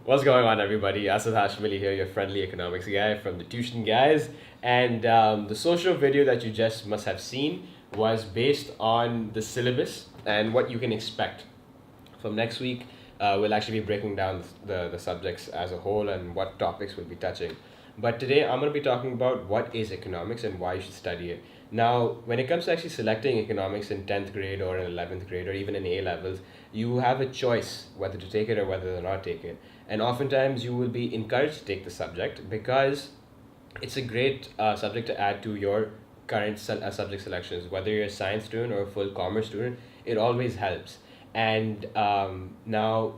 What's going on, everybody? Asad Hashmili here, your friendly economics guy from the Tuition Guys. And the social video that you just must have seen was based on the syllabus and what you can expect. From next week, we'll actually be breaking down the subjects as a whole and what topics we'll be touching. But today, I'm going to be talking about what is economics and why you should study it. Now, when it comes to actually selecting economics in 10th grade or in 11th grade or even in A levels, you have a choice whether to take it or whether to not take it. And oftentimes, you will be encouraged to take the subject because it's a great subject to add to your current subject selections. Whether you're a science student or a full commerce student, it always helps. And now,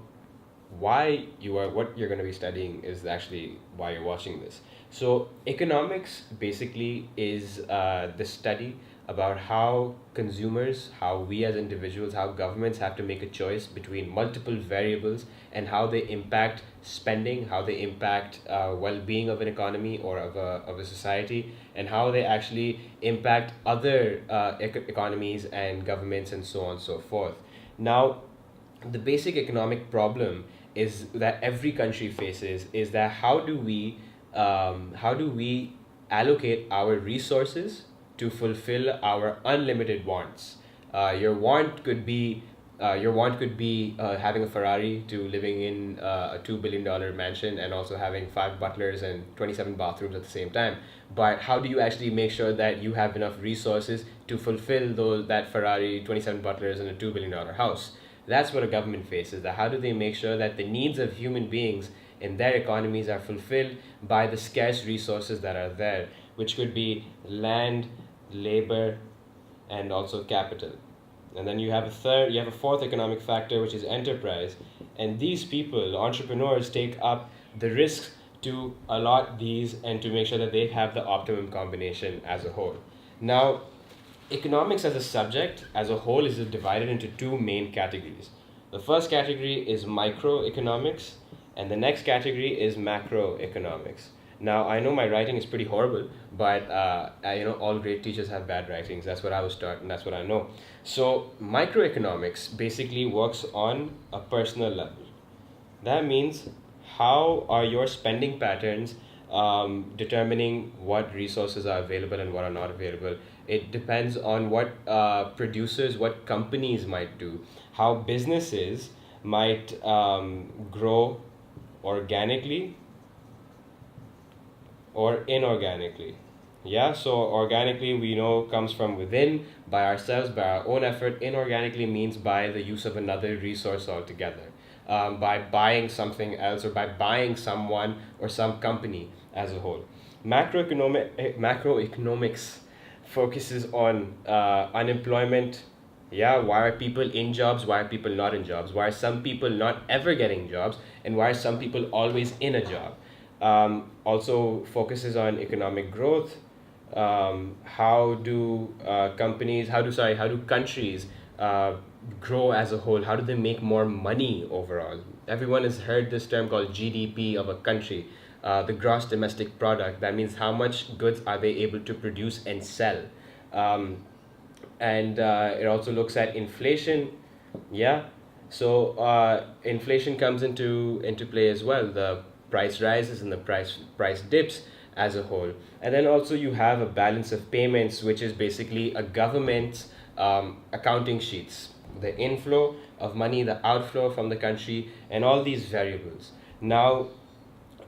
what you're going to be studying is actually why you're watching this. So economics basically is the study about how consumers, how we as individuals, how governments have to make a choice between multiple variables and how they impact spending, how they impact well-being of an economy or of a society, and how they actually impact other economies and governments and so on and so forth. Now, the basic economic problem is that every country faces is that how do we allocate our resources to fulfill our unlimited wants. Your want could be having a Ferrari to living in a $2 billion mansion and also having five butlers and 27 bathrooms at the same time. But how do you actually make sure that you have enough resources to fulfill that Ferrari, 27 butlers, and a $2 billion house? That's what a government faces. That how do they make sure that the needs of human beings in their economies are fulfilled by the scarce resources that are there, which could be land, labor, and also capital. And then you have a fourth economic factor, which is enterprise. And these people, entrepreneurs, take up the risks to allot these and to make sure that they have the optimum combination as a whole. Now, economics as a subject as a whole is divided into two main categories. The first category is microeconomics, and the next category is macroeconomics. Now, I know my writing is pretty horrible, but all great teachers have bad writings. That's what I was taught, and that's what I know. So, microeconomics basically works on a personal level. That means how are your spending patterns determining what resources are available and what are not available. It depends on what producers, what companies might do, how businesses might grow organically or inorganically. Yeah, so organically we know comes from within, by ourselves, by our own effort. Inorganically means by the use of another resource altogether, by buying something else or by buying someone or some company as a whole. Macroeconomics focuses on unemployment. Yeah, why are people in jobs? Why are people not in jobs? Why are some people not ever getting jobs? And why are some people always in a job? Also focuses on economic growth. How do countries grow as a whole? How do they make more money overall? Everyone has heard this term called GDP of a country, the gross domestic product. That means how much goods are they able to produce and sell. And it also looks at inflation. Yeah, so inflation comes into play as well. The price rises and the price dips as a whole. And then also you have a balance of payments, which is basically a government's accounting sheets, the inflow of money, the outflow from the country, and all these variables. Now,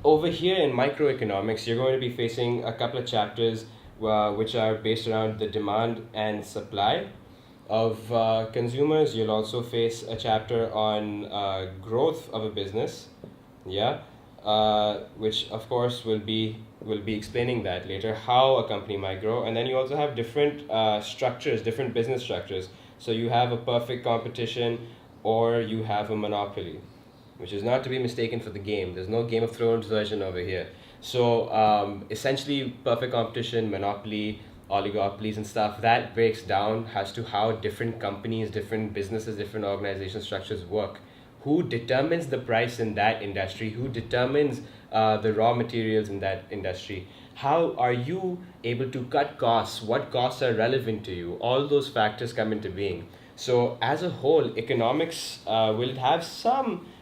over here in microeconomics, you're going to be facing a couple of chapters which are based around the demand and supply of consumers. You'll also face a chapter on growth of a business. Yeah, which of course will be explaining that later, how a company might grow. And then you also have different structures, different business structures. So you have a perfect competition or you have a monopoly, which is not to be mistaken for the game. There's no Game of Thrones version over here. So essentially, perfect competition, monopoly, oligopolies and stuff, that breaks down as to how different companies, different businesses, different organization structures work. Who determines the price in that industry? Who determines the raw materials in that industry? How are you able to cut costs? What costs are relevant to you? All those factors come into being. So as a whole, economics will have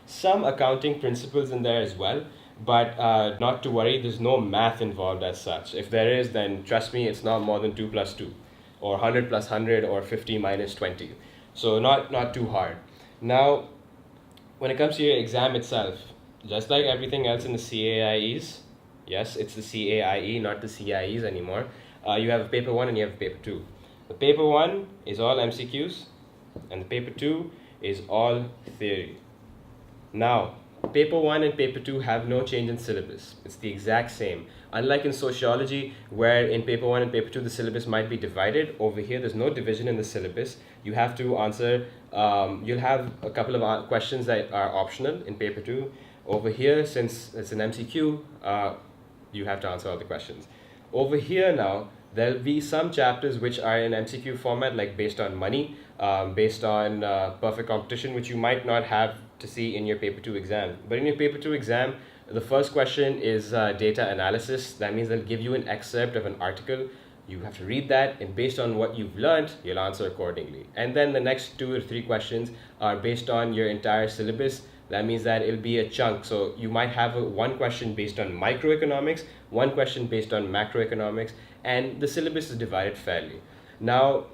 some accounting principles in there as well, but not to worry, there's no math involved as such. If there is, then trust me, it's not more than 2 plus 2, or 100 plus 100, or 50 minus 20. So not too hard. Now, when it comes to your exam itself, just like everything else in the CAIEs, yes, it's the CAIE, not the CIEs anymore, you have paper 1 and you have paper 2. The paper 1 is all MCQs, and the paper 2 is all theory. Now, paper 1 and paper 2 have no change in syllabus. It's the exact same. Unlike in sociology, where in paper 1 and paper 2 the syllabus might be divided, over here there's no division in the syllabus. You have to answer, you'll have a couple of questions that are optional in paper 2. Over here, since it's an MCQ, you have to answer all the questions. Over here now, there'll be some chapters which are in MCQ format, like based on money, based on perfect competition, which you might not have to see in your paper 2 exam. But in your paper 2 exam, the first question is data analysis. That means they'll give you an excerpt of an article. You have to read that, and based on what you've learned, you'll answer accordingly. And then the next 2 or 3 questions are based on your entire syllabus. That means that it'll be a chunk. So you might have one question based on microeconomics, one question based on macroeconomics, and the syllabus is divided fairly. Now,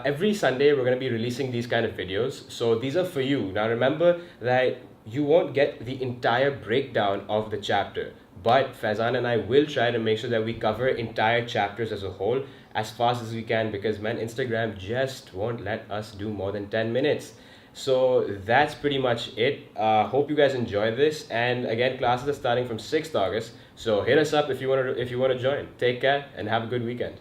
every Sunday, we're going to be releasing these kind of videos. So these are for you. Now, remember that you won't get the entire breakdown of the chapter, but Faizan and I will try to make sure that we cover entire chapters as a whole as fast as we can, because man, Instagram just won't let us do more than 10 minutes. So that's pretty much it. Hope you guys enjoy this. And again, classes are starting from 6th August. So hit us up if you want to join. Take care and have a good weekend.